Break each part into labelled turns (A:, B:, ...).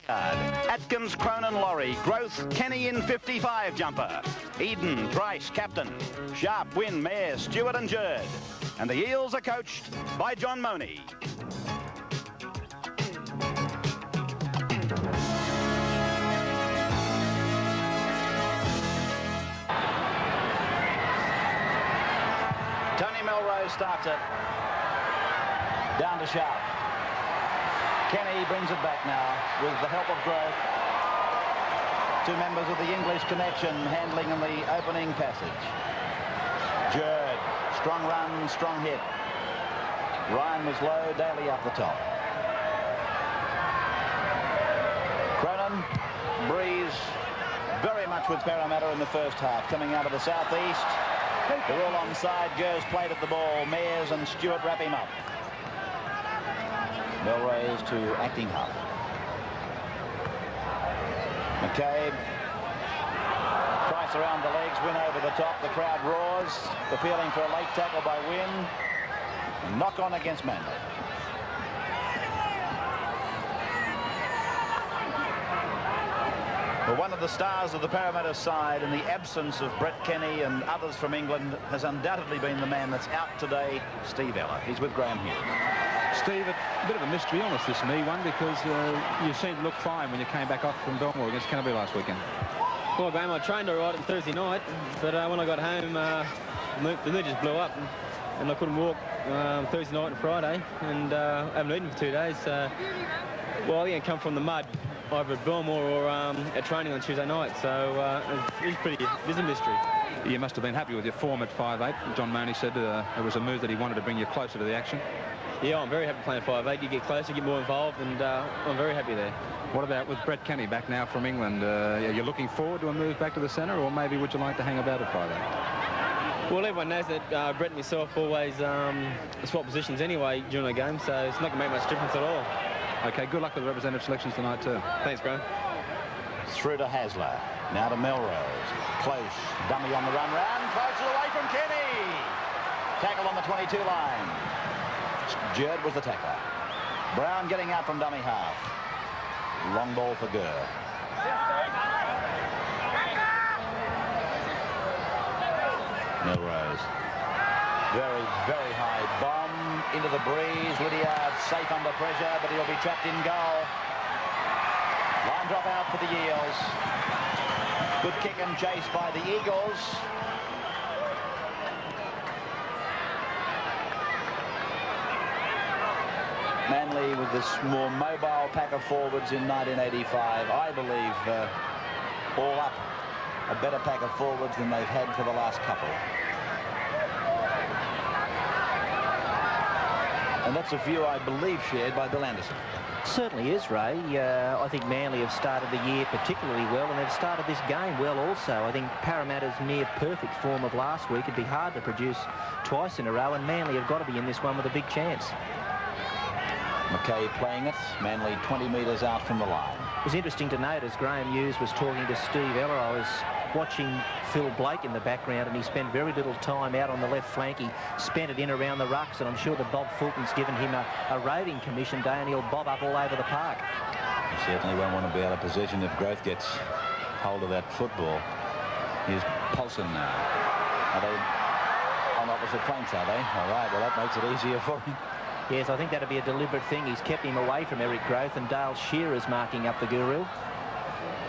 A: Atkins, Cronin, Laurie. Growth, Kenny in 55 jumper. Eden, Price, captain. Sharp, Wynn, Mayer, Stewart and Jerd. And the Eels are coached by John Money. Tony Melrose starts it. Down to Sharp. Kenny brings it back now with the help of Growth. Two members of the English connection handling in the opening passage. Jerd, strong run, strong hit. Ryan was low, Daly up the top. Cronin, Breeze, very much with Parramatta in the first half, coming out of the southeast. They're all onside. Gers played at the ball. Mayers and Stewart wrap him up. Melrose to acting half. McCabe. Price around the legs, Win over the top. The crowd roars, appealing for a late tackle by Win. Knock on against Manly. Well, one of the stars of the Parramatta side in the absence of Brett Kenny and others from England has undoubtedly been the man that's out today, Steve Ella. He's with Graham Hughes.
B: Steve, a bit of a mystery, honest, this knee one, because you seemed to look fine when you came back off from Belmore against Canterbury last weekend.
C: Well, Graham, I trained all right on Thursday night, but when I got home, the knee just blew up, and I couldn't walk Thursday night and Friday, and I haven't eaten for 2 days. Well, I come from the mud, either at Belmore or at training on Tuesday night, so it's a mystery.
B: You must have been happy with your form at 5'8". John Money said it was a move that he wanted to bring you closer to the action.
C: Yeah, I'm very happy playing 5'8". You get closer, you get more involved, and I'm very happy there.
B: What about with Brett Kenny back now from England? Are you looking forward to a move back to the centre, or maybe would you like to hang about at 5'8"?
C: Well, everyone knows that Brett and myself always swap positions anyway during the game, so it's not going to make much difference at all.
B: OK, good luck with the representative selections tonight, too.
C: Thanks, Graham.
A: Through to Hasler. Now to Melrose. Close. Dummy on the run round. Closer away from Kenny. Tackle on the 22 line. Jerd was the tackler. Brown getting out from dummy half. Long ball for Gurr. Melrose. Very, very high bomb into the breeze. Lydiard safe under pressure, but he'll be trapped in goal. Line drop out for the Eels. Good kick and chase by the Eagles. Manly with this more mobile pack of forwards in 1985. I believe all up a better pack of forwards than they've had for the last couple. And that's a view, I believe, shared by Bill Anderson.
D: Certainly is, Ray. I think Manly have started the year particularly well, and they've started this game well also. I think Parramatta's near perfect form of last week. It'd be hard to produce twice in a row, and Manly have got to be in this one with a big chance.
A: McKay playing it. Manly 20 metres out from the line.
D: It was interesting to note as Graham Hughes was talking to Steve Ella, I was watching Phil Blake in the background, and he spent very little time out on the left flank. He spent it in around the rucks, and I'm sure that Bob Fulton's given him a roving commission day, and he'll bob up all over the park.
A: He certainly won't want to be out of position if Growth gets hold of that football. Here's Paulson now. Are they on opposite flanks, are they? All right, well, that makes it easier for him.
D: Yes, I think that'll be a deliberate thing. He's kept him away from Eric Growth, and Dale Shearer's marking up the guru.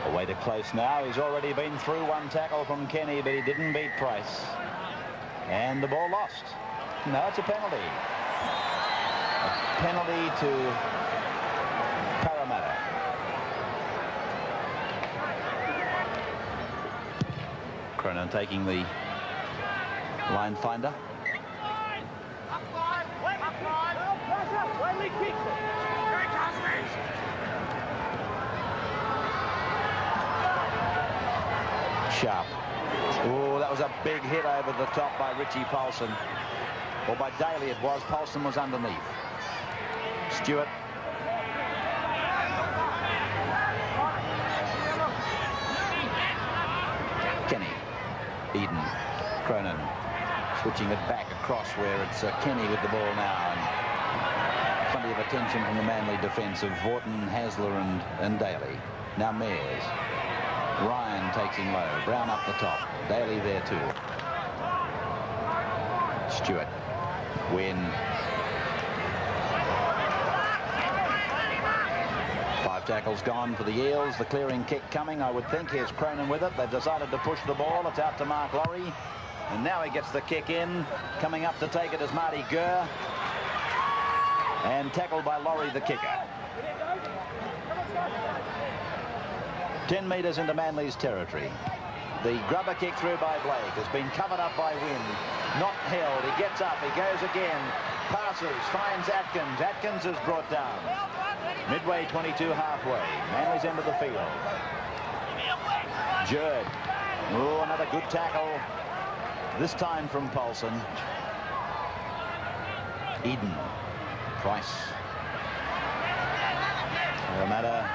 A: Away to close now. He's already been through one tackle from Kenny, but he didn't beat Price. And the ball lost. No, it's a penalty. A penalty to Parramatta. Cronin taking the line finder. Sharp. Oh, that was a big hit over the top by Richie Paulson. Or by Daly it was. Paulson was underneath. Stewart. Kenny. Eden. Cronin. Switching it back across where it's Kenny with the ball now. And plenty of attention from the Manly defence of Vaughton, Hasler and Daly. Now Mears. Ryan takes him low. Brown up the top. Daly there too. Stewart. Win. 5 tackles gone for the Eels. The clearing kick coming, I would think. Here's Cronin with it. They've decided to push the ball. It's out to Mark Laurie. And now he gets the kick in. Coming up to take it is Marty Gurr. And tackled by Laurie, the kicker. 10 metres into Manly's territory. The grubber kick through by Blake has been covered up by Wynn. Not held. He gets up. He goes again. Passes. Finds Atkins. Atkins is brought down. Midway 22 halfway. Manly's end of the field. Jerd. Oh, another good tackle. This time from Paulson. Eden. Price. Parramatta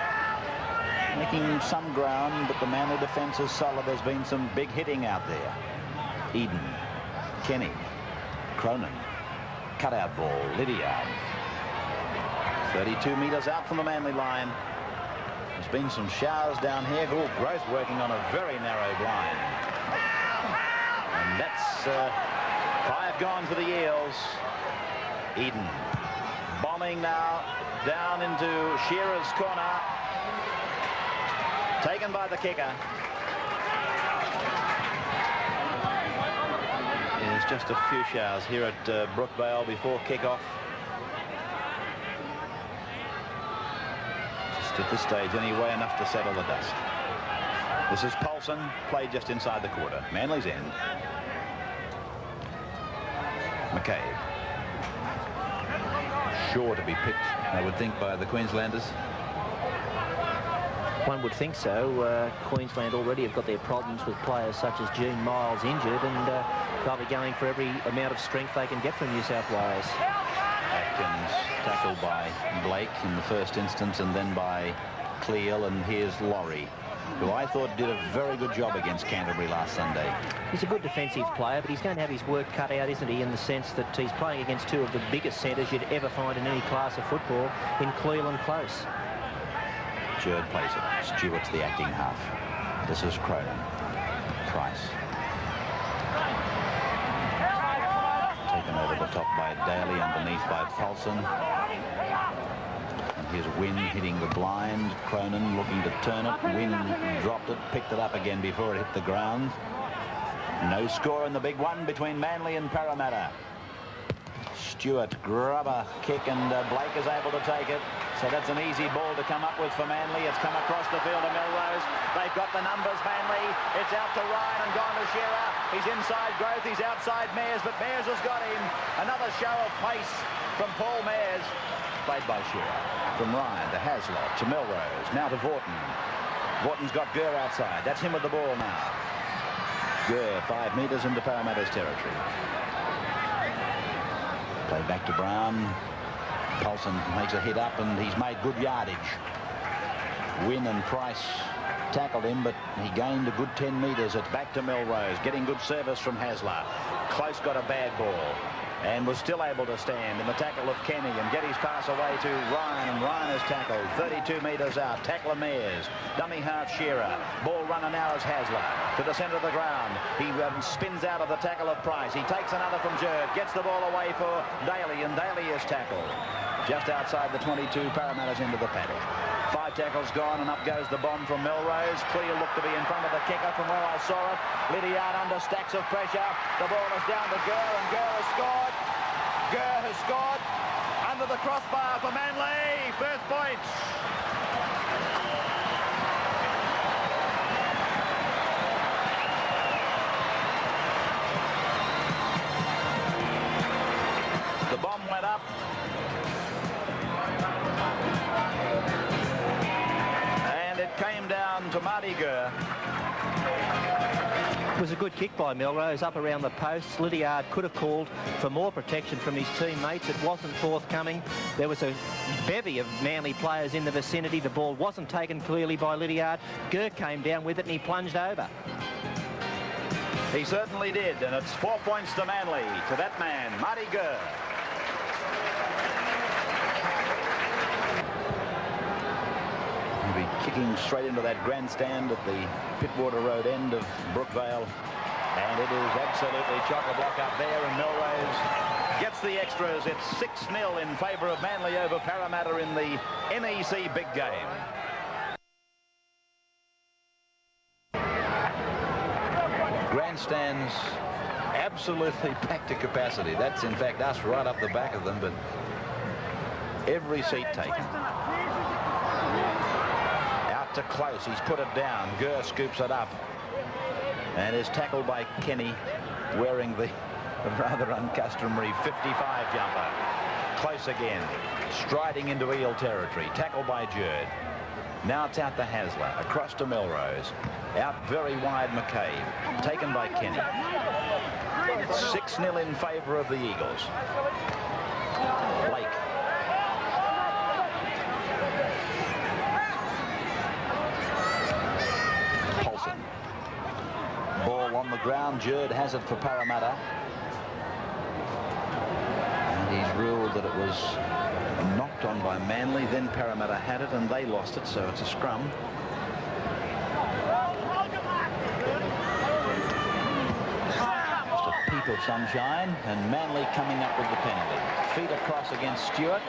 A: making some ground, but the Manly defence is solid. There's been some big hitting out there. Eden. Kenny. Cronin. Cutout ball. Lydiard. 32 metres out from the Manly line. There's been some showers down here. Oh, Growth working on a very narrow blind. And that's 5 gone for the Eels. Eden. Bombing now down into Shearer's corner. Taken by the kicker. There's just a few showers here at Brookvale before kick-off. Just at this stage anyway, enough to settle the dust. This is Paulson, played just inside the quarter. Manly's end. McCabe. Sure to be picked, I would think, by the Queenslanders.
D: One would think so. Queensland already have got their problems with players such as Gene Miles injured, and they'll be going for every amount of strength they can get from New South Wales.
A: Atkins tackled by Blake in the first instance and then by Cleal, and here's Laurie, who I thought did a very good job against Canterbury last Sunday.
D: He's a good defensive player, but he's going to have his work cut out, isn't he, in the sense that he's playing against 2 of the biggest centres you'd ever find in any class of football in Cleal and Close.
A: Jerd plays it. Stewart's the acting half. This is Cronin. Price. Taken over the top by Daly, underneath by Paulson. And here's Wynn hitting the blind. Cronin looking to turn it. Wynn dropped it, picked it up again before it hit the ground. No score in the big one between Manly and Parramatta. Stewart, grubber kick, and Blake is able to take it. So that's an easy ball to come up with for Manly. It's come across the field to Melrose. They've got the numbers, Manly. It's out to Ryan and gone to Shearer. He's inside Growth. He's outside Mears, but Mears has got him. Another show of pace from Paul Mears. Played by Shearer. From Ryan to Hasler to Melrose. Now to Vaughton. Vaughton's got Gurr outside. That's him with the ball now. Gurr 5 metres into Parramatta's territory. Play back to Brown. Paulson makes a hit up, and he's made good yardage. Wynn and Price tackled him, but he gained a good 10 metres. It's back to Melrose, getting good service from Hasler. Close got a bad ball and was still able to stand in the tackle of Kenny and get his pass away to Ryan, and Ryan is tackled 32 metres out. Tackler Mears, dummy half Shearer. Ball runner now is Hasler to the centre of the ground. He spins out of the tackle of Price. He takes another from Jerd, gets the ball away for Daly, and Daly is tackled just outside the 22. Parramatta's into the paddock. 5 tackles gone, and up goes the bomb from Melrose. Clear looked to be in front of the kicker from where I saw it. Lydiard under stacks of pressure. The ball is down to Gurr, and Gurr has scored. Gurr has scored under the crossbar for Manly. First point. The bomb went up. Came down to Marty Gurr.
D: It was a good kick by Melrose up around the posts. Lydiard could have called for more protection from his teammates. It wasn't forthcoming. There was a bevy of Manly players in the vicinity. The ball wasn't taken clearly by Lydiard. Gurr came down with it and he plunged over.
A: He certainly did, and it's 4 points to Manly, to that man, Marty Gurr. He'll be kicking straight into that grandstand at the Pittwater Road end of Brookvale. And it is absolutely chock-a-block up there, and Melrose gets the extras. It's 6-0 in favour of Manly over Parramatta in the NEC big game. Grandstands absolutely packed to capacity. That's in fact us right up the back of them, but every seat taken. Out to Close. He's put it down. Gurr scoops it up and is tackled by Kenny, wearing the rather uncustomary 55 jumper. Close again, striding into Eel territory, tackled by Jerd. Now it's out to Hasler, across to Melrose, out very wide McCabe, taken by Kenny. It's 6-0 in favour of the Eagles. Blake. Paulson. Ball on the ground. Jerd has it for Parramatta. And he's ruled that it was knocked on by Manly. Then Parramatta had it and they lost it, so it's a scrum. Just a peep of sunshine, and Manly coming up with the penalty. Feet across against Stewart.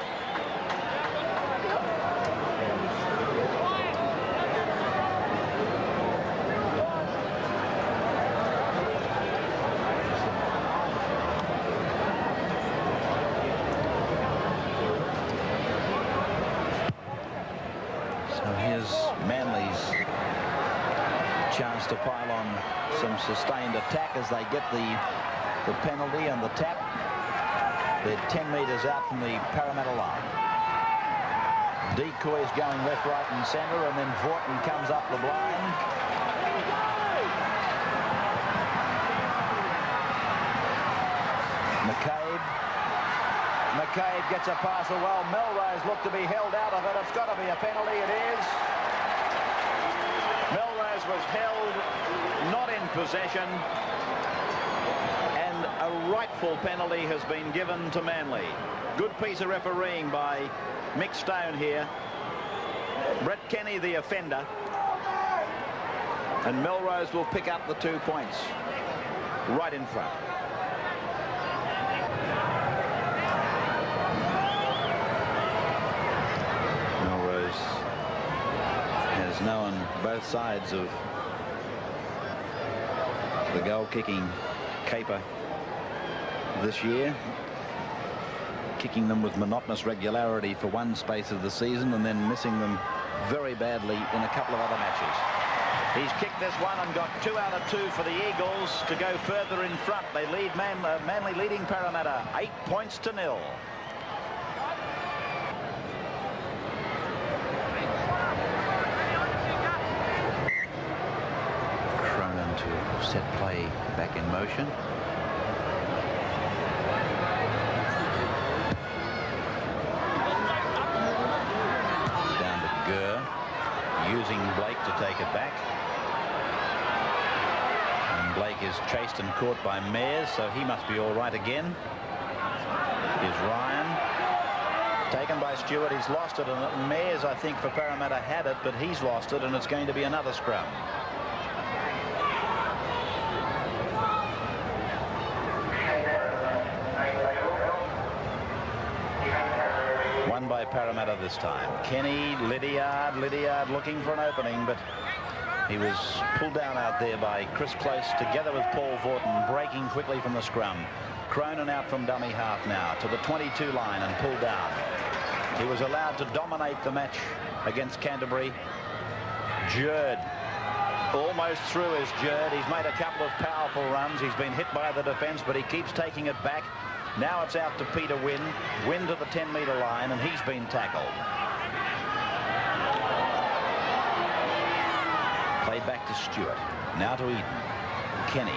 A: Chance to pile on some sustained attack as they get the penalty and the tap. They're 10 metres out from the Parramatta line. Decoys going left, right and centre, and then Vorton comes up the blind. McCabe gets a pass. Well, Melrose looked to be held out of it. It's got to be a penalty. It is. Melrose was held not in possession, and a rightful penalty has been given to Manly. Good piece of refereeing by Mick Stone here. Brett Kenny the offender, and Melrose will pick up the 2 points right in front. Known both sides of the goal-kicking caper this year, kicking them with monotonous regularity for one space of the season and then missing them very badly in a couple of other matches. He's kicked this one and got 2 out of 2 for the Eagles to go further in front. They lead Manly leading Parramatta 8 points to 0. Set play back in motion. Down to Gurr, using Blake to take it back. And Blake is chased and caught by Mayers, so he must be all right again. Here's Ryan. Taken by Stewart. He's lost it, and Mayers, I think, for Parramatta had it, but he's lost it, and it's going to be another scrum. By Parramatta this time. Kenny, Lydiard looking for an opening, but he was pulled down out there by Chris Close together with Paul Vorton, breaking quickly from the scrum. Cronin out from dummy half now to the 22 line and pulled down. He was allowed to dominate the match against Canterbury. Jerd almost through is Jerd. He's made a couple of powerful runs. He's been hit by the defence, but he keeps taking it back. Now it's out to Peter Wynn. Wynn to the 10-metre line, and he's been tackled. Played back to Stewart. Now to Eden. Kenny.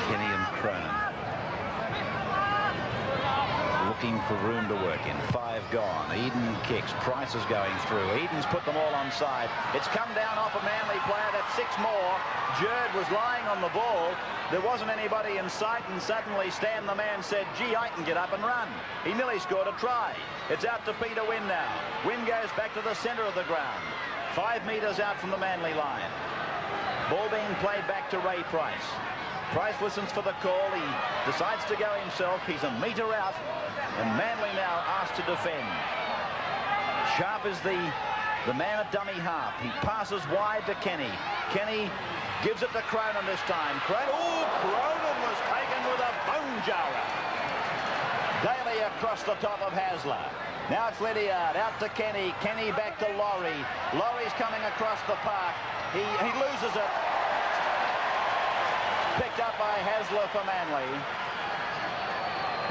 A: Kenny and Cronin. looking for room to work in. 5 gone. Eden kicks. Price is going through. Eden's put them all on side. It's come down off a Manly player. That's 6 more. Jerd was lying on the ball. There wasn't anybody in sight, and suddenly Stan the man said, gee, I can get up and run. He nearly scored a try. It's out to Peter Wynn now. Wynn goes back to the centre of the ground. 5 metres out from the Manly line. Ball being played back to Ray Price. Price listens for the call. He decides to go himself. He's a metre out, and Manly now asked to defend. Sharp is the man at dummy half. He passes wide to Kenny. Kenny gives it to Cronin this time. Cronin was taken with a bone jarrer. Daly across the top of Hasler. Now it's Lydiard out to Kenny. Kenny back to Laurie. Laurie's coming across the park. He loses it. Picked up by Hasler for Manly.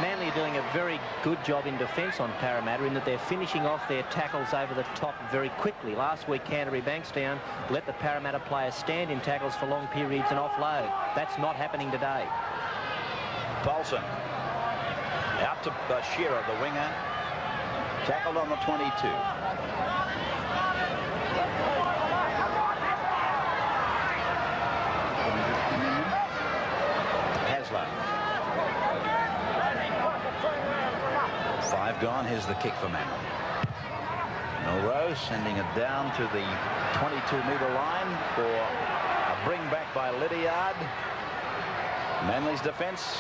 D: Manly are doing a very good job in defence on Parramatta in that they're finishing off their tackles over the top very quickly. Last week, Canterbury Bankstown let the Parramatta players stand in tackles for long periods and offload. That's not happening today.
A: Paulson out to Shearer, the winger. Tackled on the 22. Hasler. 5 gone. Here's the kick for Manly. Milrose sending it down to the 22-metre line for a bring back by Lydiard. Manly's defence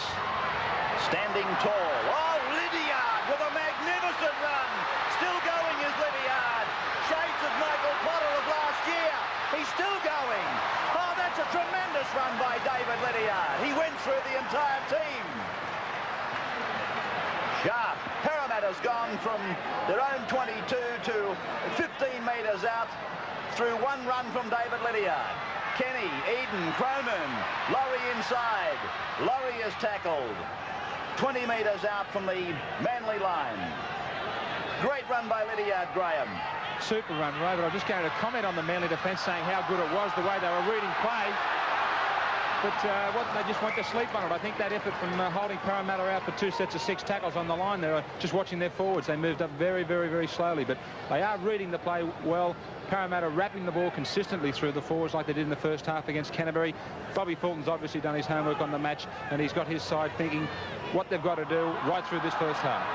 A: standing tall. Oh, Lydiard with a magnificent run. Still going is Lydiard. Shades of Michael Potter of last year. He's still going. Oh, that's a tremendous run by David Lydiard. He went through the entire team. Sharp. Parramatta's gone from their own 22 to 15 metres out through one run from David Lydiard. Kenny, Eden, Cronin, Laurie inside. Laurie is tackled 20 metres out from the Manly line. Great run by Lydiard, Graham.
E: Super run, Ray, but I'm just going to comment on the Manly defence, saying how good it was, the way they were reading play. But they just went to sleep on it. I think that effort from holding Parramatta out for 2 sets of 6 tackles on the line, they were just watching their forwards. They moved up very, very, very slowly, but they are reading the play well. Parramatta wrapping the ball consistently through the forwards like they did in the first half against Canterbury. Bobby Fulton's obviously done his homework on the match, and he's got his side thinking what they've got to do right through this first half.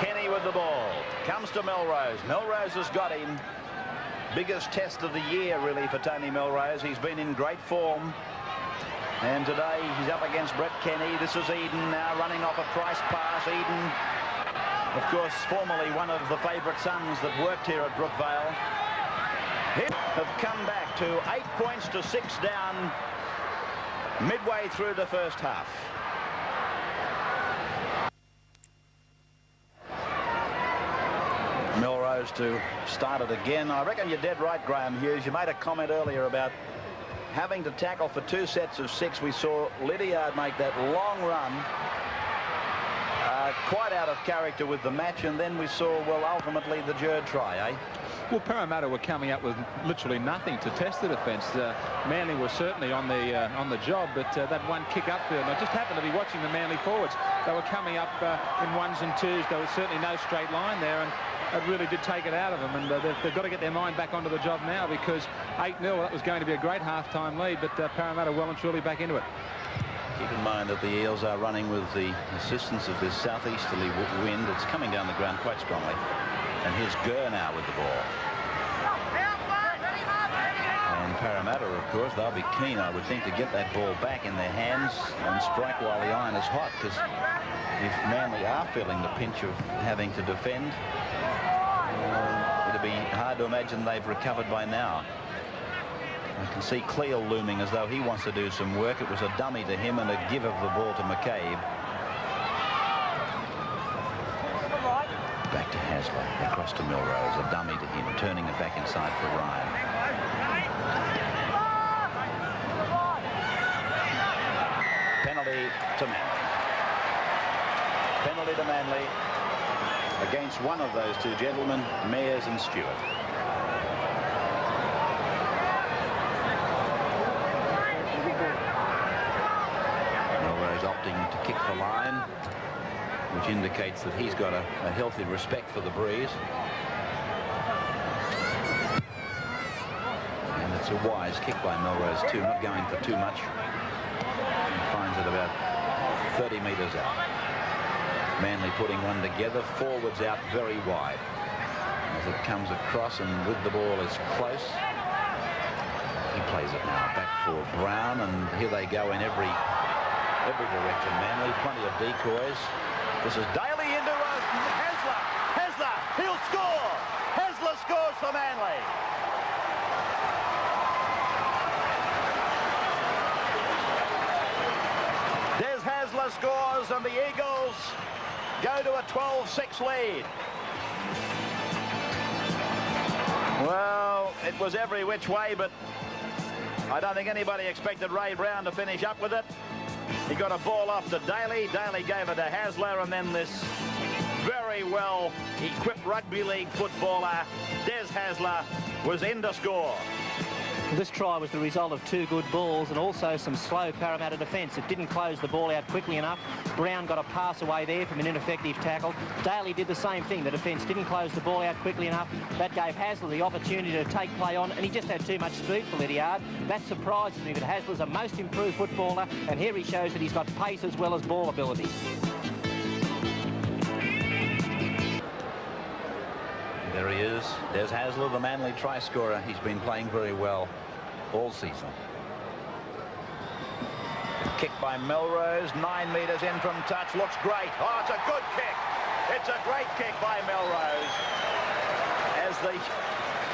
A: Kenny with the ball. Comes to Melrose. Melrose has got him. Biggest test of the year, really, for Tony Melrose. He's been in great form. And today he's up against Brett Kenny. This is Eden now running off a Price pass. Eden, of course, formerly one of the favourite sons that worked here at Brookvale. Have come back to 8 points to 6 down midway through the first half. Melrose to start it again. I reckon you're dead right, Graham Hughes. You made a comment earlier about having to tackle for 2 sets of 6. We saw Lydiard make that long run, quite out of character with the match, and then we saw, well, ultimately the Jerd try, eh?
E: Well, Parramatta were coming up with literally nothing to test the defence. Manly were certainly on the job, but that one kick upfield, and I just happened to be watching the Manly forwards. They were coming up in 1s and 2s. There was certainly no straight line there, and it really did take it out of them, and they've got to get their mind back onto the job now, because 8-0, that was going to be a great half-time lead, but Parramatta well and truly back into it.
A: Keep in mind that the Eels are running with the assistance of this southeasterly wind. It's coming down the ground quite strongly. And here's Gurr now with the ball. And Parramatta, of course, they'll be keen, I would think, to get that ball back in their hands and strike while the iron is hot, because if Manly are feeling the pinch of having to defend, it'll be hard to imagine they've recovered by now. I can see Cleal looming as though he wants to do some work. It was a dummy to him and a give of the ball to McCabe. Back to Hasler, across to Milrose, a dummy to him, turning it back inside for Ryan. Penalty to Manly. Penalty to Manly against one of those two gentlemen, Mayers and Stewart. Opting to kick the line. which indicates that he's got a healthy respect for the breeze. And it's a wise kick by Melrose too, not going for too much. He finds it about 30 metres out. Manly putting one together, forwards out very wide. As it comes across and with the ball is close. He plays it now back for Brown, and here they go in every direction. Manly, plenty of decoys. This is Daly into Hasler. Hasler, he'll score. Hasler scores for Manly. Des Hasler scores, and the Eagles go to a 12-6 lead. Well, it was every which way, but I don't think anybody expected Ray Brown to finish up with it. He got a ball off to Daly. Daly gave it to Hasler, and then this very well equipped rugby league footballer, Des Hasler, was in to score.
D: This try was the result of 2 good balls and also some slow Parramatta defence. It didn't close the ball out quickly enough. Brown got a pass away there from an ineffective tackle. Daly did the same thing. The defence didn't close the ball out quickly enough. That gave Hasler the opportunity to take play on, and he just had too much speed for Lydiard. That surprises me, but Hasler's a most improved footballer, and here he shows that he's got pace as well as ball ability.
A: There he is, Des Hasler, the Manly try scorer. He's been playing very well all season. Kick by Melrose, 9 metres in from touch, looks great. Oh, it's a good kick. It's a great kick by Melrose. As the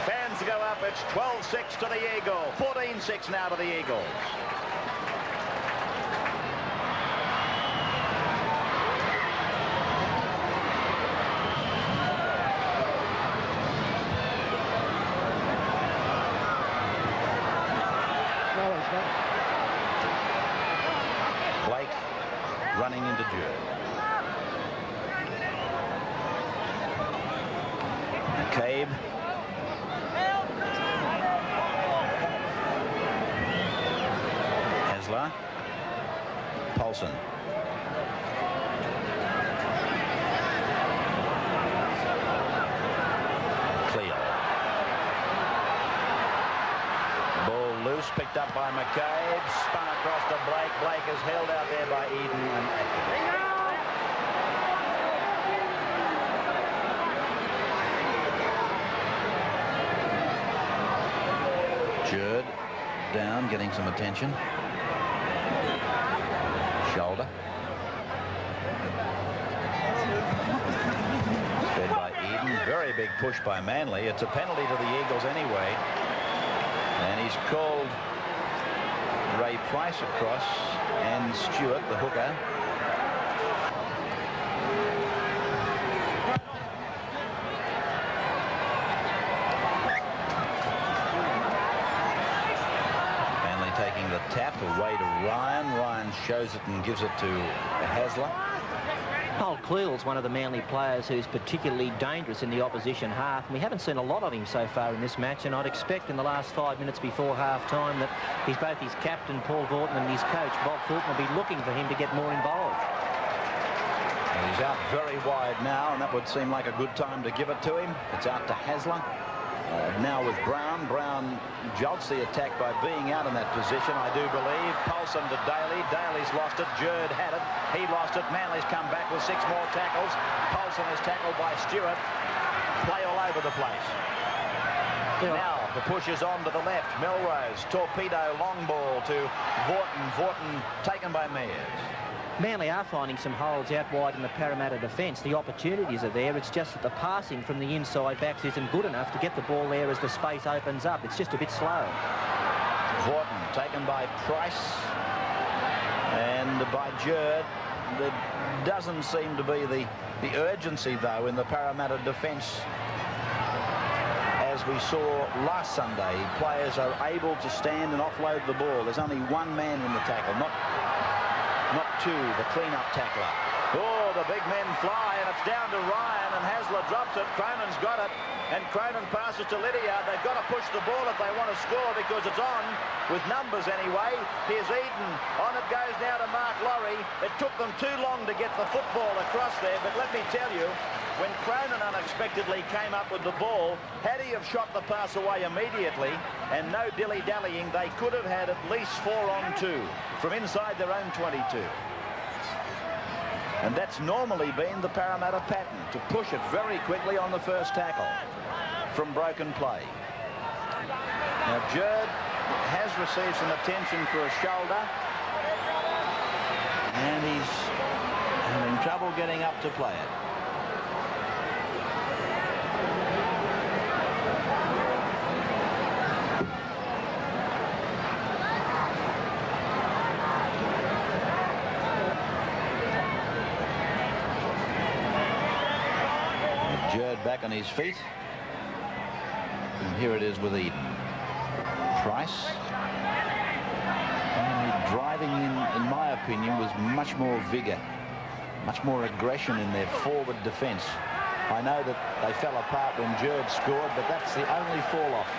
A: fans go up, it's 12-6 to the Eagles, 14-6 now to the Eagles. Blake running into Jerd. McCabe. Hasler. Paulson. Picked up by McCabe, spun across to Blake. Blake is held out there by Eden and Atkins. Jerd down, getting some attention. Shoulder. Fed by Eden. Very big push by Manly. It's a penalty to the Eagles anyway. And he's called Ray Price across, and Stewart, the hooker. Manly taking the tap away to Ryan. Ryan shows it and gives it to Hasler.
D: Paul Cleel's one of the Manly players who's particularly dangerous in the opposition half. And we haven't seen a lot of him so far in this match, and I'd expect in the last 5 minutes before half-time that both his captain, Paul Vaughton, and his coach, Bob Fulton, will be looking for him to get more involved.
A: And he's out very wide now, and that would seem like a good time to give it to him. It's out to Hasler. Now with Brown. Brown jolts the attack by being out in that position, I do believe. Paulson to Daly. Daly's lost it. Jerd had it. He lost it. Manly's come back with 6 more tackles. Paulson is tackled by Stewart. Play all over the place. Yeah. Now the push is on to the left. Melrose, torpedo, long ball to Vaughton. Vaughton taken by Mears.
D: Manly are finding some holes out wide in the Parramatta defence. The opportunities are there. It's just that the passing from the inside backs isn't good enough to get the ball there as the space opens up. It's just a bit slow.
A: Vaughton taken by Price and by Jerd. There doesn't seem to be the urgency, though, in the Parramatta defence. As we saw last Sunday, players are able to stand and offload the ball. There's only one man in the tackle, not two, the clean-up tackler. Oh, the big men fly, and it's down to Ryan, and Hasler drops it. Cronin's got it. and Cronin passes to Lydiard. They've got to push the ball if they want to score because it's on, with numbers anyway. Here's Eden. On it goes now to Mark Laurie. It took them too long to get the football across there, but let me tell you, when Cronin unexpectedly came up with the ball, had he have shot the pass away immediately and no dilly-dallying, they could have had at least 4 on 2 from inside their own 22. And that's normally been the Parramatta pattern, to push it very quickly on the first tackle from broken play. Now, Jerd has received some attention for a shoulder, and he's having trouble getting up to play it. Jerd back on his feet, and here it is with Eden. Price, only driving in my opinion, was much more vigour, much more aggression in their forward defence. I know that they fell apart when Jerd scored, but that's the only fall-off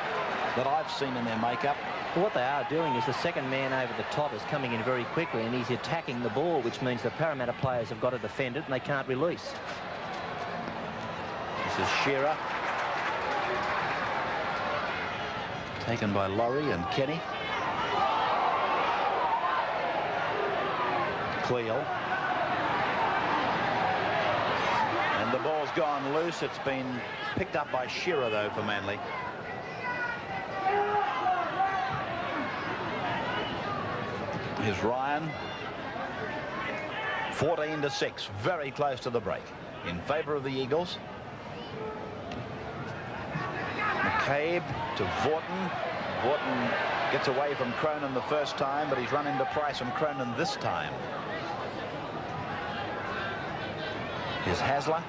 A: that I've seen in their makeup.
D: Well, what they are doing is the second man over the top is coming in very quickly, and he's attacking the ball, which means the Parramatta players have got to defend it, and they can't release.
A: This is Shearer. Taken by Laurie and Kenny. Cleel. And the ball's gone loose. It's been picked up by Shearer, though, for Manly. Here's Ryan. 14-6. Very close to the break. In favour of the Eagles. McCabe to Vaughton. Vaughton gets away from Cronin the first time, but he's run into Price and Cronin this time. Here's Hasler.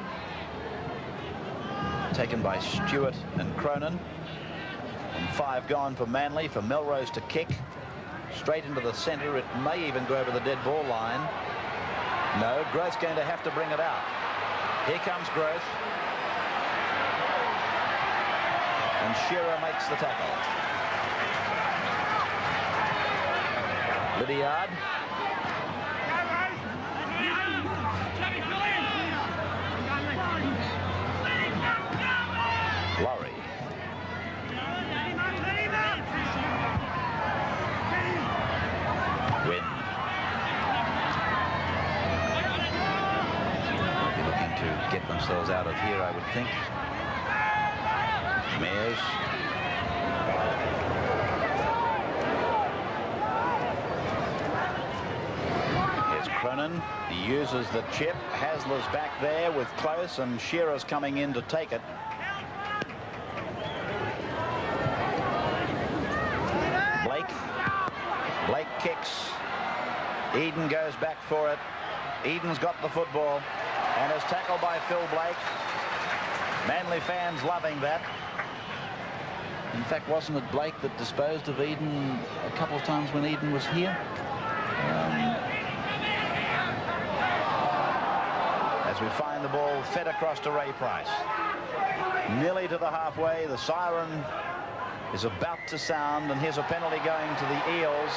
A: Taken by Stewart and Cronin. And 5 gone for Manly, for Melrose to kick. Straight into the centre. It may even go over the dead ball line. No, Groth's going to have to bring it out. Here comes Groth. And Shearer makes the tackle. Lydiard. Laurie. Wynn. They'll be looking to get themselves out of here, I would think. Mears. Here's Cronin. He uses the chip. Hasler's back there with Close, and Shearer's coming in to take it. Blake kicks. Eden goes back for it. Eden's got the football and is tackled by Phil Blake. Manly fans loving that. In fact, wasn't it Blake that disposed of Eden a couple of times when Eden was here? As we find the ball fed across to Ray Price. Nearly to the halfway, the siren is about to sound, and here's a penalty going to the Eels.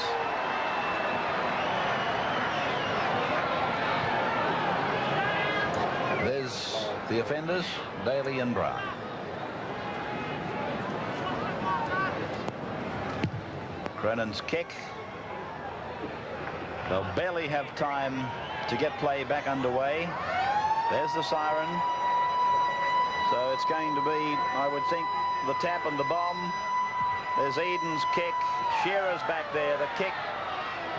A: There's the offenders, Daly and Brown. Cronin's kick. They'll barely have time to get play back underway. There's the siren. So it's going to be, I would think, the tap and the bomb. There's Eden's kick. Shearer's back there. The kick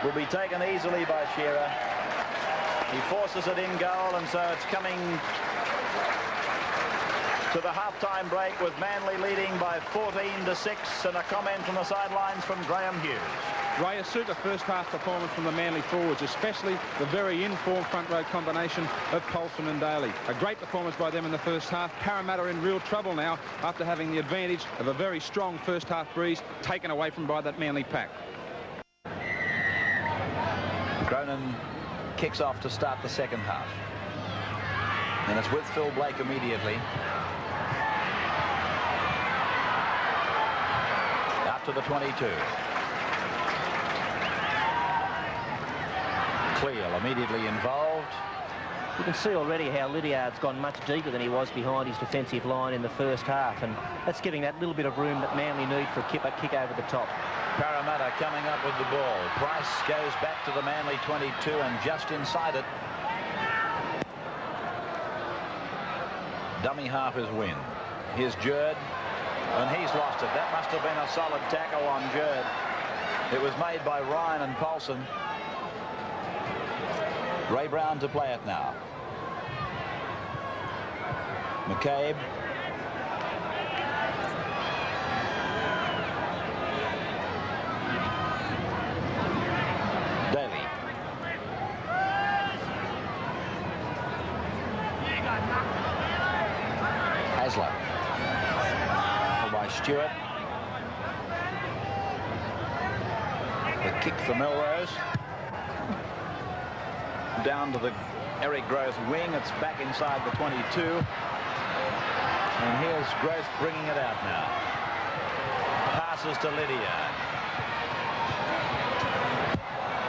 A: will be taken easily by Shearer. He forces it in goal, and so it's coming to the half-time break with Manly leading by 14-6, and a comment from the sidelines from Graham Hughes.
E: Ray, a super first-half performance from the Manly forwards, especially the very in-form front-row combination of Paulson and Daly. A great performance by them in the first half. Parramatta are in real trouble now after having the advantage of a very strong first-half breeze taken away from by that Manly pack.
A: Cronin kicks off to start the second half. And it's with Phil Blake immediately. to the 22. Cleal immediately involved.
D: You can see already how Lydiard's gone much deeper than he was behind his defensive line in the first half, and that's giving that little bit of room that Manly need for a kick over the top.
A: Parramatta coming up with the ball. Price goes back to the Manly 22 and just inside it. Dummy half is Wynn. Here's Jerd, and he's lost it. That must have been a solid tackle on Jerd. It was made by Ryan and Paulson. Ray Brown to play it now. McCabe. Daly. Hasler. By Stewart. The kick for Melrose. Down to the Eric Groth wing. It's back inside the 22. And here's Groth bringing it out now. Passes to Lydiard.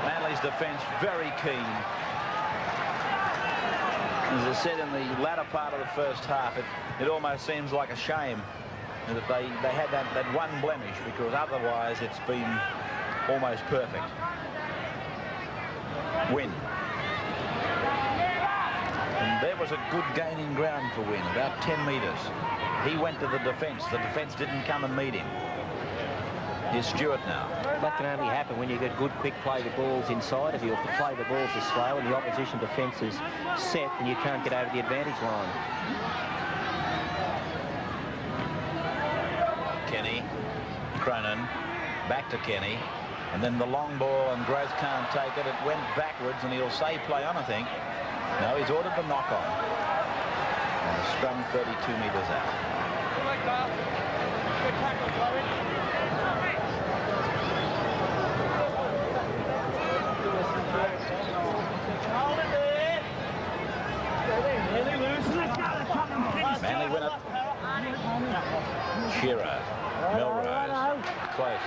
A: Manly's defence very keen. As I said in the latter part of the first half, it almost seems like a shame that they had that one blemish, because otherwise it's been almost perfect. Win. And there was a good gaining ground for Wynn, about 10 metres. He went to the defence. The defence didn't come and meet him. Here's Stewart now.
D: That can only happen when you get good quick play the balls inside of you. If the play the balls are slow and the opposition defence is set, then you can't get over the advantage line.
A: Kenny, Cronin, back to Kenny, and then the long ball, and Groth can't take it. It went backwards, and he'll say play on, I think. No, he's ordered the knock on. And the scrum 32 metres out. Manly win it. Shearer, Melrose, close.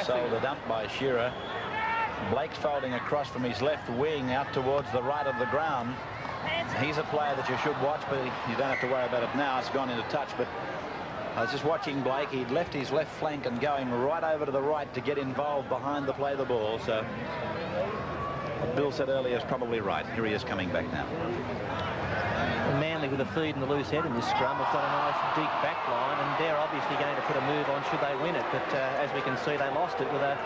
A: Sold it up by Shearer. Blake's folding across from his left wing out towards the right of the ground. He's a player that you should watch, but you don't have to worry about it now. It's gone into touch, but I was just watching Blake. He'd left his left flank and going right over to the right to get involved behind the play the ball. So what Bill said earlier is probably right. Here he is coming back now.
D: Manly with a feed and the loose head in this scrum have got a nice deep back line, and they're obviously going to put a move on should they win it, but as we can see, they lost it with a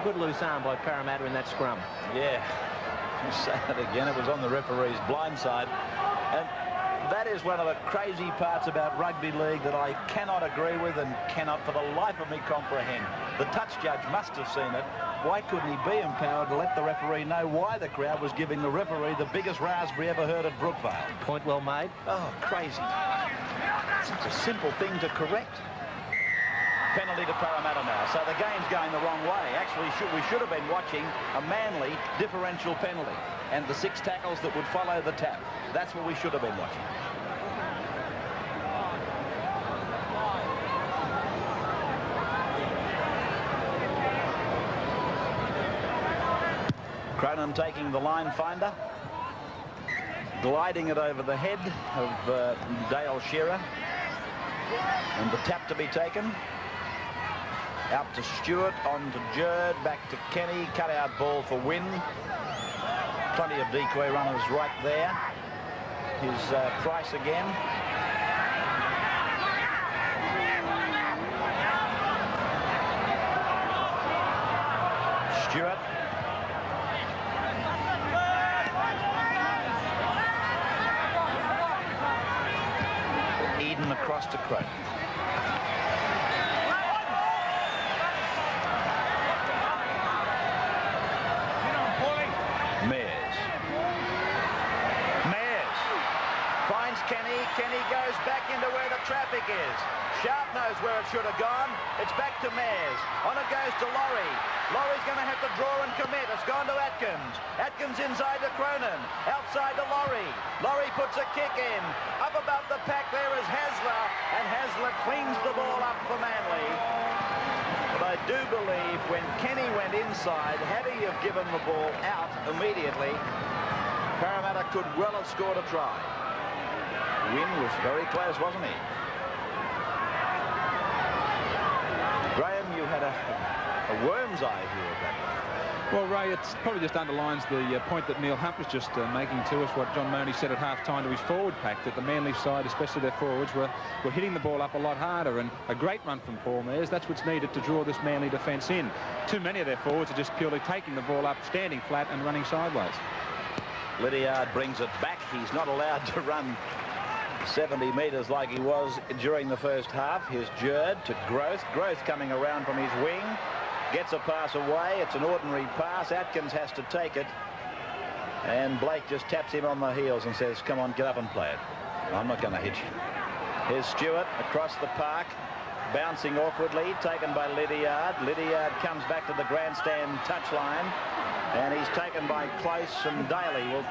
D: good loose arm by Parramatta in that scrum.
A: Yeah, you say that again. It was on the referee's blind side, and that is one of the crazy parts about rugby league that I cannot agree with and cannot for the life of me comprehend. The touch judge must have seen it. Why couldn't he be empowered to let the referee know why the crowd was giving the referee the biggest raspberry ever heard at Brookvale?
D: Point well made.
A: Oh, crazy. Such a simple thing to correct. Penalty to Parramatta now. So the game's going the wrong way. Actually, we should have been watching a Manly differential penalty and the 6 tackles that would follow the tap. That's what we should have been watching. Cronin taking the line finder, gliding it over the head of Dale Shearer, and the tap to be taken. Out to Stewart, on to Jerd, back to Kenny, cut out ball for Wynn. Plenty of decoy runners right there. Here's Price again. Stewart. Eden across to Cronin. Kenny goes back into where the traffic is. Sharp knows where it should have gone. It's back to Mares. On it goes to Laurie. Laurie's going to have to draw and commit. It's gone to Atkins. Atkins inside to Cronin. Outside to Laurie. Laurie puts a kick in. Up above the pack there is Hasler. And Hasler cleans the ball up for Manly. But I do believe when Kenny went inside, had he have given the ball out immediately, Parramatta could well have scored a try. Wynn was very close, wasn't he? Graham, you had a worm's eye view of that.
B: Well, Ray, it probably just underlines the point that Neil Hunt was just making to us, what John Mooney said at half-time to his forward pack, that the Manly side, especially their forwards, were hitting the ball up a lot harder, and a great run from Paul Mears. That's what's needed to draw this Manly defence in. Too many of their forwards are just purely taking the ball up, standing flat and running sideways.
A: Lydiard brings it back. He's not allowed to run 70 metres like he was during the first half. Here's Jerd to Growth. Growth coming around from his wing. Gets a pass away. It's an ordinary pass. Atkins has to take it. And Blake just taps him on the heels and says, come on, get up and play it. I'm not going to hit you. Here's Stewart across the park. Bouncing awkwardly. Taken by Lydiard. Lydiard comes back to the grandstand touchline. And he's taken by Close and Daly. Well,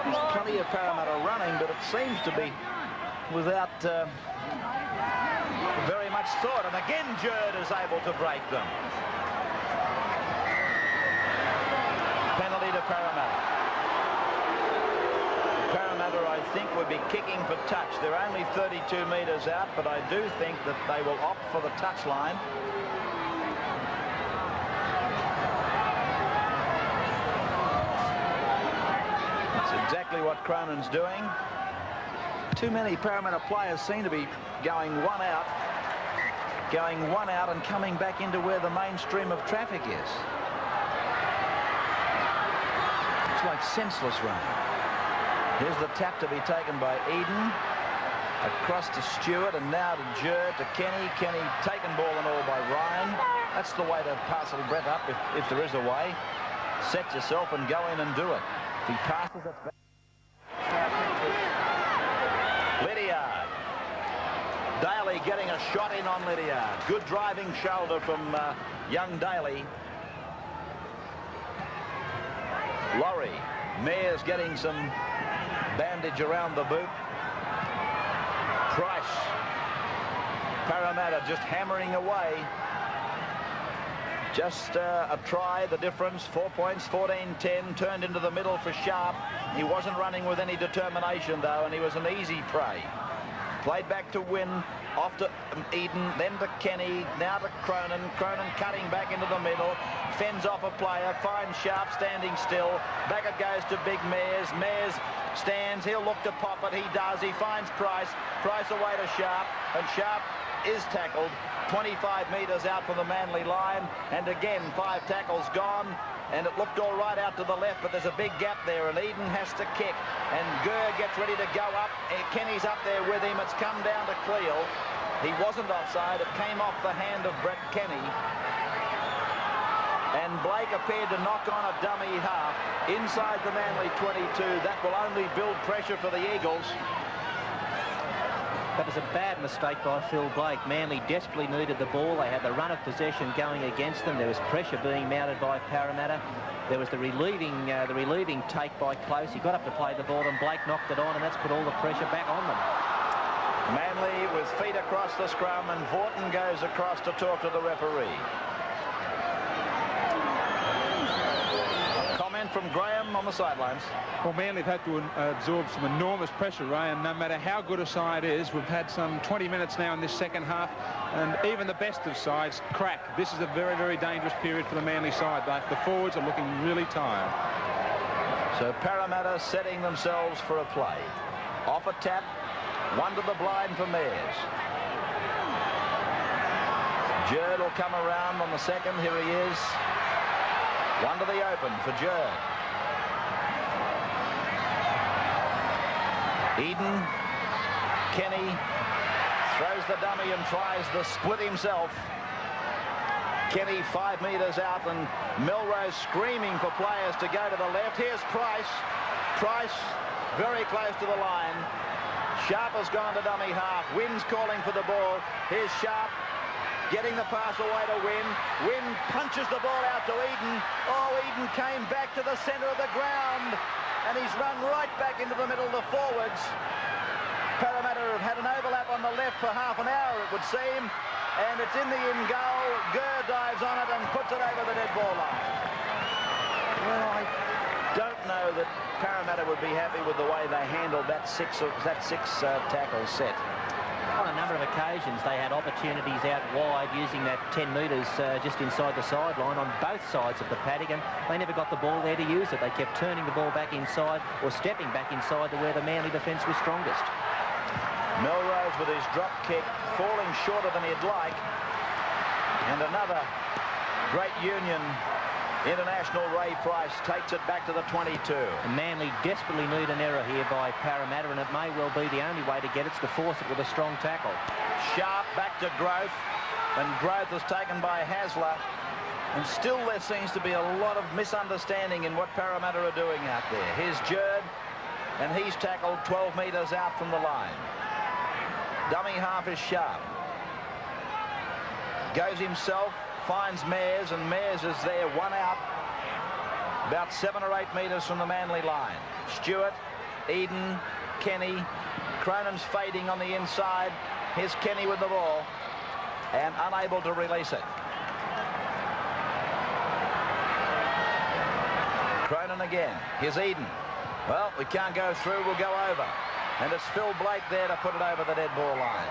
A: there's plenty of Parramatta running, but it seems to be without very much thought. And again, Jerd is able to break them. Penalty to Parramatta. Parramatta, I think, would be kicking for touch. They're only 32 metres out, but I do think that they will opt for the touchline. That's exactly what Cronin's doing. Too many Parramatta players seem to be going one out and coming back into where the mainstream of traffic is. It's like senseless running. Here's the tap to be taken by Eden. Across to Stewart and now to Jerd, to Kenny. Kenny taken ball and all by Ryan. That's the way to parcel Brett up if there is a way. Set yourself and go in and do it. If he passes, that's back. Lydiard. Daly getting a shot in on Lydiard. Good driving shoulder from young Daly. Laurie. Mears getting some bandage around the boot. Price. Parramatta just hammering away. Just a try, the difference. 4 points, 14-10, turned into the middle for Sharp. He wasn't running with any determination, though, and he was an easy prey. Played back to Wynn, off to Eden, then to Kenny, now to Cronin. Cronin cutting back into the middle, fends off a player, finds Sharp standing still. Back it goes to Big Mears. Mears stands, he'll look to pop it, he does. He finds Price. Price away to Sharp, and Sharp is tackled 25 metres out from the Manly line, and again 5 tackles gone, and it looked all right out to the left, but there's a big gap there, and Eden has to kick, and Gurr gets ready to go up, and Kenny's up there with him. It's come down to Cleel. He wasn't offside. It came off the hand of Brett Kenny, and Blake appeared to knock on a dummy half inside the Manly 22. That will only build pressure for the Eagles.
D: That was a bad mistake by Phil Blake. Manly desperately needed the ball. They had the run of possession going against them. There was pressure being mounted by Parramatta. There was the relieving take by Close. He got up to play the ball, and Blake knocked it on, and that's put all the pressure back on them.
A: Manly with feet across the scrum, and Vorton goes across to talk to the referee. Comment from Graham on the sidelines.
B: Well, Manly have had to absorb some enormous pressure, Ray, and no matter how good a side is, we've had some 20 minutes now in this second half, and even the best of sides crack. This is a very, very dangerous period for the Manly side. The forwards are looking really tired.
A: So Parramatta setting themselves for a play. Off a tap, one to the blind for Mears. Jerd will come around on the second. Here he is. One to the open for Jerd. Eden. Kenny throws the dummy and tries the split himself. Kenny 5 metres out, and Melrose screaming for players to go to the left. Here's Price. Price very close to the line. Sharp has gone to dummy half. Wynn's calling for the ball. Here's Sharp getting the pass away to Wynn. Wynn punches the ball out to Eden. Oh, Eden came back to the centre of the ground, and he's run right back into the middle of the forwards. Parramatta have had an overlap on the left for half an hour, it would seem, and it's in the in goal. Gurr dives on it and puts it over the dead ball line. Well, I don't know that Parramatta would be happy with the way they handled that six tackle set.
D: On a number of occasions, they had opportunities out wide using that 10 metres just inside the sideline on both sides of the paddock, and they never got the ball there to use it. They kept turning the ball back inside or stepping back inside to where the Manly defence was strongest.
A: Melrose with his drop kick falling shorter than he'd like, and another great Union international, Ray Price, takes it back to the 22.
D: And Manly desperately need an error here by Parramatta, and it may well be the only way to get it to force it with a strong tackle.
A: Sharp back to Growth, and Growth is taken by Hasler, and still there seems to be a lot of misunderstanding in what Parramatta are doing out there. Here's Jerd, and he's tackled 12 metres out from the line. Dummy half is Sharp. Goes himself, finds Mayers, and Mayers is there, one out, about 7 or 8 metres from the Manly line. Stewart, Eden, Kenny, Cronin's fading on the inside. Here's Kenny with the ball, and unable to release it. Cronin again. Here's Eden. Well, we can't go through, we'll go over. And it's Phil Blake there to put it over the dead ball line.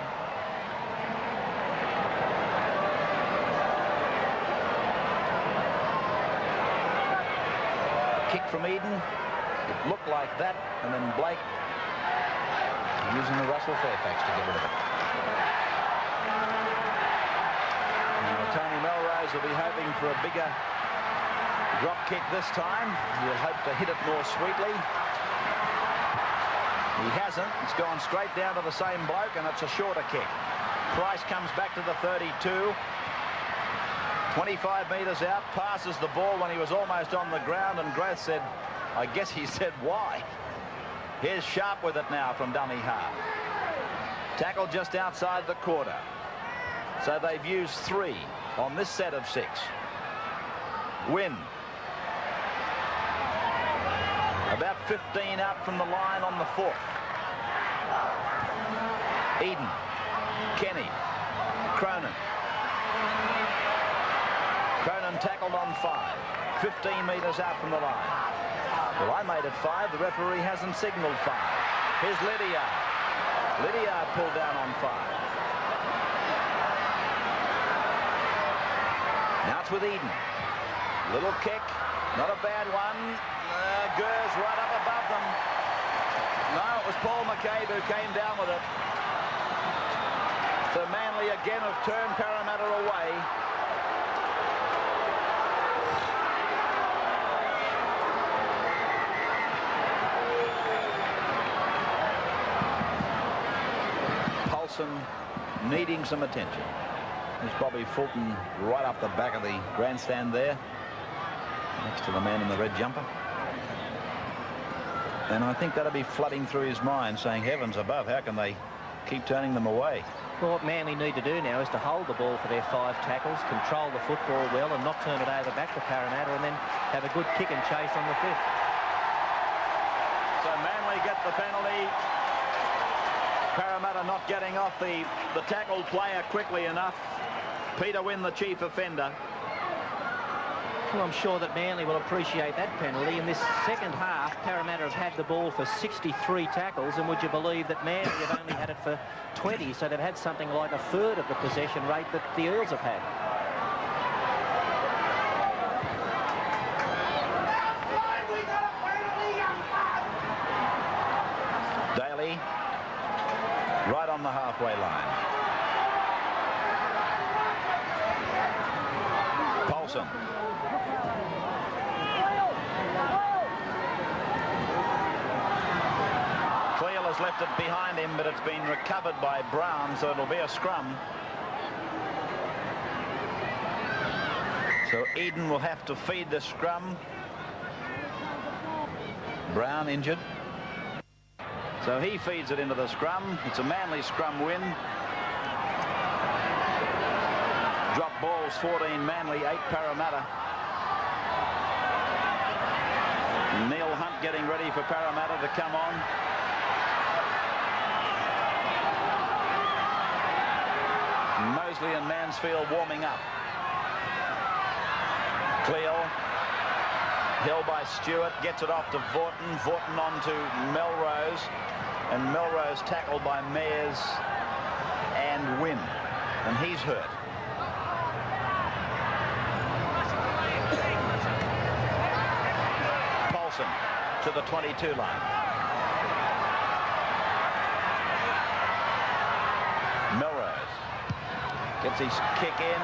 A: Kick from Eden. It looked like that, and then Blake using the Russell Fairfax to get rid of it. Now, Tony Melrose will be hoping for a bigger drop kick this time. He'll hope to hit it more sweetly. He hasn't. It's gone straight down to the same bloke, and it's a shorter kick. Price comes back to the 32. 25 metres out, passes the ball when he was almost on the ground, and Growth said, I guess he said, why? Here's Sharp with it now from dummy half. Tackle just outside the quarter. So they've used 3 on this set of 6. Win. About 15 out from the line on the 4th. Eden. Kenny. Cronin. Cronin tackled on 5. 15 metres out from the line. Well, I made it 5. The referee hasn't signalled 5. Here's Lydiard. Lydiard pulled down on 5. Now it's with Eden. Little kick. Not a bad one. Gurr's right up above them. No, it was Paul McCabe who came down with it. So Manly again have turned Parramatta away. Paulson needing some attention. There's Bobby Fulton right up the back of the grandstand there, next to the man in the red jumper. And I think that'll be flooding through his mind, saying, heavens above, how can they keep turning them away?
D: Well, what Manly need to do now is to hold the ball for their 5 tackles, control the football well, and not turn it over back to Parramatta, and then have a good kick and chase on the 5th.
A: So Manly get the penalty. Parramatta not getting off the tackled player quickly enough. Peter Wynn, the chief offender.
D: Well, I'm sure that Manly will appreciate that penalty. In this second half, Parramatta have had the ball for 63 tackles, and would you believe that Manly have only had it for 20, so they've had something like a third of the possession rate that the Eels have had.
A: Daly, right on the halfway line. Paulson. Has left it behind him, but it's been recovered by Brown, so it'll be a scrum. So Eden will have to feed the scrum. Brown injured. So he feeds it into the scrum. It's a Manly scrum win. Drop balls 14 Manly, 8 Parramatta. Neil Hunt getting ready for Parramatta to come on. Mosley and Mansfield warming up. Cleo, held by Stewart, gets it off to Vaughton. Vaughton on to Melrose, and Melrose tackled by Mayers and Wynn, and he's hurt. Paulson to the 22 line. Melrose gets his kick in,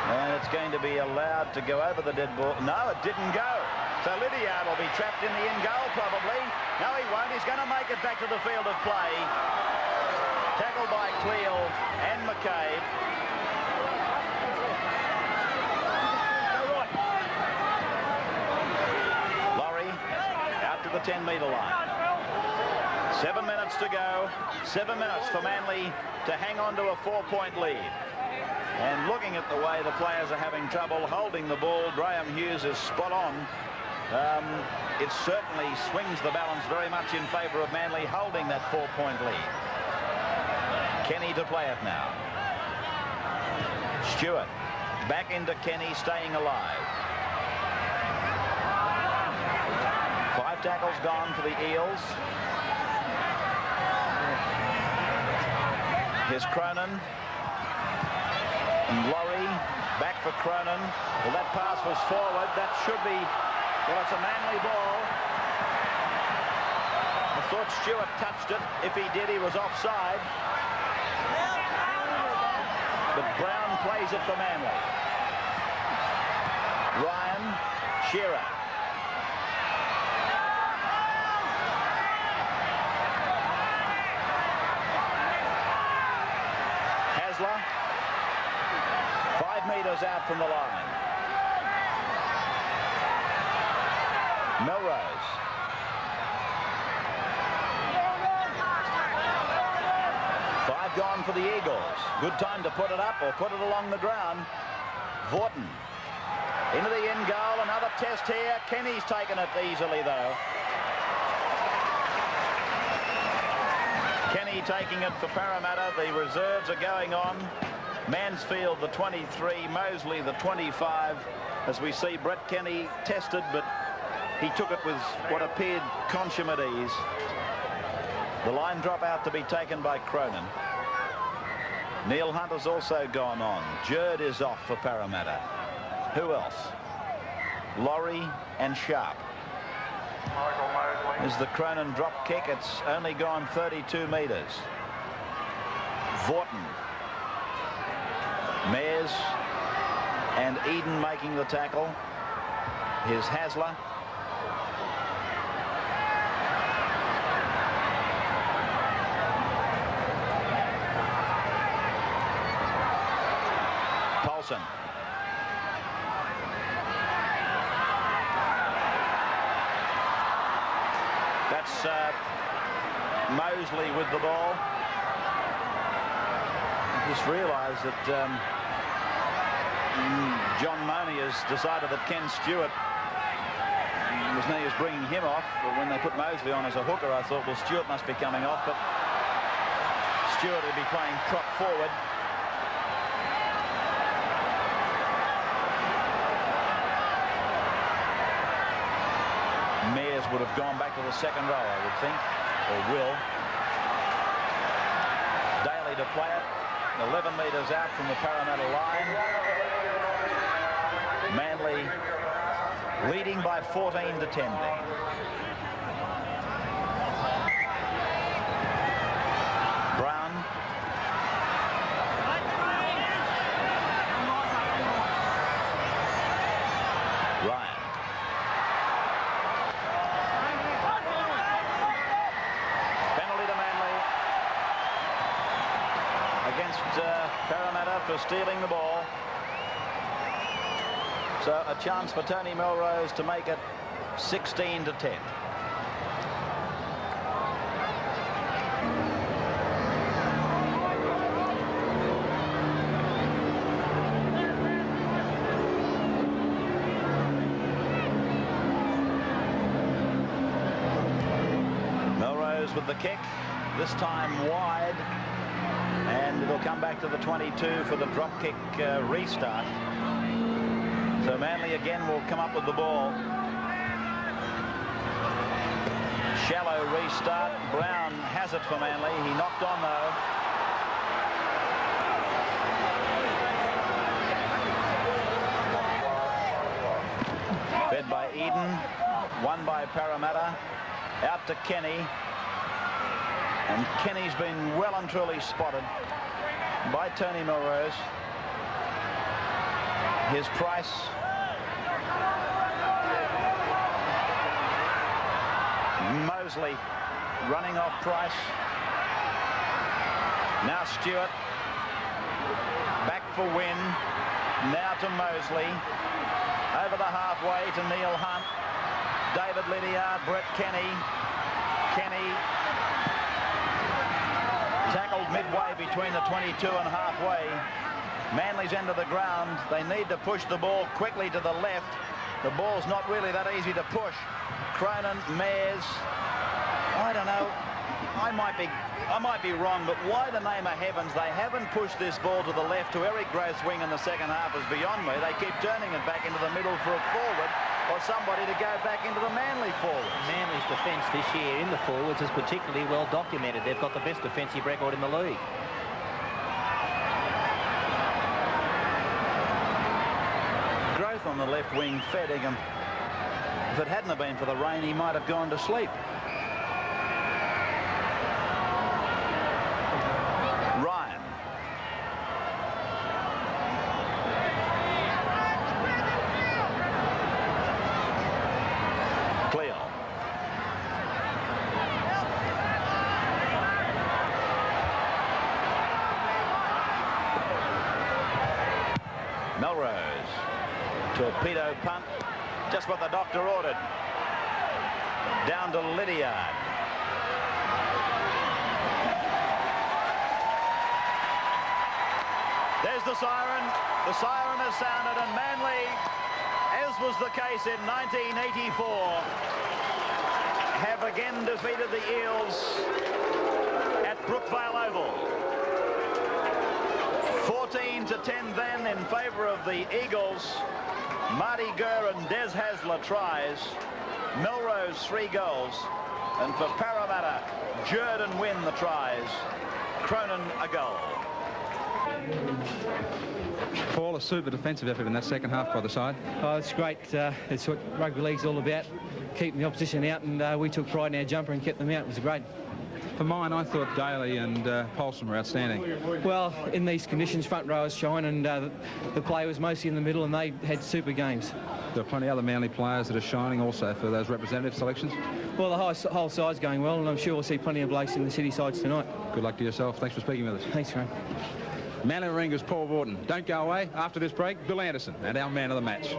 A: and it's going to be allowed to go over the dead ball. No, it didn't go. So Lydiard will be trapped in the in goal probably. No, he won't. He's going to make it back to the field of play. Tackled by Cleo and McCabe. Laurie out to the 10-metre line. 7 minutes to go. 7 minutes for Manly to hang on to a 4-point lead. And looking at the way the players are having trouble holding the ball, Graham Hughes is spot on. It certainly swings the balance very much in favour of Manly holding that 4-point lead. Kenny to play it now. Stewart back into Kenny, staying alive. 5 tackles gone for the Eels. Here's Cronin. And Laurie back for Cronin. Well, that pass was forward. That should be, well, it's a Manly ball. I thought Stewart touched it. If he did, he was offside. But Brown plays it for Manly. Ryan, Shearer. Hasler. 5 metres out from the line. Melrose. Five gone for the Eagles. Good time to put it up or put it along the ground. Vaughton into the in goal. Another test here. Kenny's taken it easily though. Kenny taking it for Parramatta. The reserves are going on. Mansfield the 23, Mosley the 25. As we see Brett Kenny tested, but he took it with what appeared consummate ease. The line drop out to be taken by Cronin. Neil Hunt has also gone on. Jerd is off for Parramatta. Who else? Laurie and Sharp. Is the Cronin drop kick. It's only gone 32 metres. Vaughton. Mayers and Eden making the tackle. Here's Hasler. Paulson. That's Mosley with the ball. I just realised that John Money has decided that Ken Stewart was bringing him off, but when they put Mosley on as a hooker, I thought, well, Stewart must be coming off, but Stewart will be playing prop forward. Mayers would have gone back to the second row, I would think, or will. Daly to play it. 11 metres out from the Parramatta line. Manly leading by 14 to 10 there. Brown. Ryan. Penalty to Manly against Parramatta for stealing the ball. So a chance for Tony Melrose to make it 16 to 10. with the kick, this time wide, and it'll come back to the 22 for the drop kick restart. So Manly again will come up with the ball. Shallow restart. Brown has it for Manly. He knocked on though. Fed by Eden. Won by Parramatta. Out to Kenny. And Kenny's been well and truly spotted by Tony Melrose. Here's Price. Mosley running off Price. Now Stewart. Back for Wynn. Now to Mosley. Over the halfway to Neil Hunt. David Lydiard, Brett Kenny. Kenny tackled midway between the 22 and halfway. Manly's end of the ground. They need to push the ball quickly to the left. The ball's not really that easy to push. Cronin, Mayers. I don't know. I might be wrong, but why the name of heavens they haven't pushed this ball to the left to Eric Groth's wing in the second half is beyond me. They keep turning it back into the middle for a forward or somebody to go back into the Manly forward.
D: Manly's defence this year in the forwards is particularly well documented. They've got the best defensive record in the league.
A: Groth on the left wing fed Ingham. If it hadn't have been for the rain, he might have gone to sleep. Ryan. Cleo. Melrose. Torpedo punt. Just what the doctor ordered. Down to Lydiard. There's the siren. The siren has sounded, and Manly, as was the case in 1984, have again defeated the Eels at Brookvale Oval. 14-10 then in favour of the Eagles. Marty Gurr and Des Hasler tries. Melrose 3 goals. And for Parramatta, Jordan Wynn the tries. Cronin a goal.
B: Paul, a super defensive effort in that second half by the side.
F: Oh, it's great. It's what rugby league's all about, keeping the opposition out, and we took pride in our jumper and kept them out. It was great.
B: For mine, I thought Daly and Paulson were outstanding.
F: Well, in these conditions, front rowers shine, and the play was mostly in the middle, and they had super games.
B: There are plenty of other Manly players that are shining also for those representative selections.
F: Well, the whole side's going well, and I'm sure we'll see plenty of blokes in the city sides tonight.
B: Good luck to yourself. Thanks for speaking with us.
F: Thanks, Graham.
B: Manly Ringers, Paul Wharton. Don't go away. After this break, Bill Anderson and our man of the match.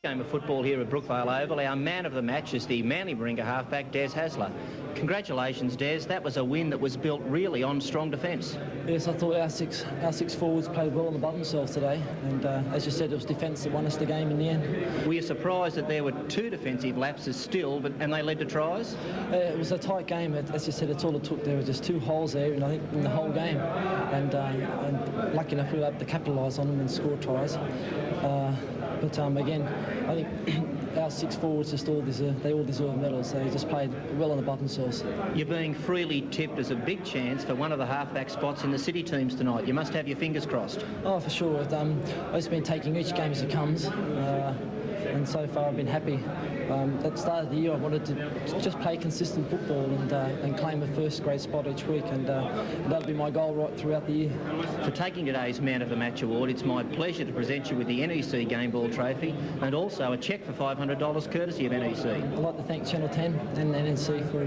D: Game of football here at Brookvale Oval. Our man of the match is the Manly Maringer halfback, Des Hasler. Congratulations, Des. That was a win that was built really on strong defence.
G: Yes, I thought our six forwards played well on the bottom themselves today, and as you said, it was defence that won us the game in the end.
D: Were you surprised that there were 2 defensive lapses still, and they led to tries?
G: It was a tight game. As you said, it's all it took. There were just 2 holes there, and I think in the whole game, and lucky enough we were able to capitalise on them and score tries. But again, I think our 6 forwards just they all deserve medals. They just played well on the bottom source.
D: You're being freely tipped as a big chance for one of the halfback spots in the city teams tonight. You must have your fingers crossed.
G: Oh, for sure. I've just been taking each game as it comes, and so far I've been happy. At the start of the year, I wanted to just play consistent football and claim a first grade spot each week, and that'll be my goal right throughout the year.
D: For taking today's Man of the Match award, it's my pleasure to present you with the NEC Game Ball Trophy and also a cheque for $500 courtesy of NEC.
G: I'd like to thank Channel 10 and NEC for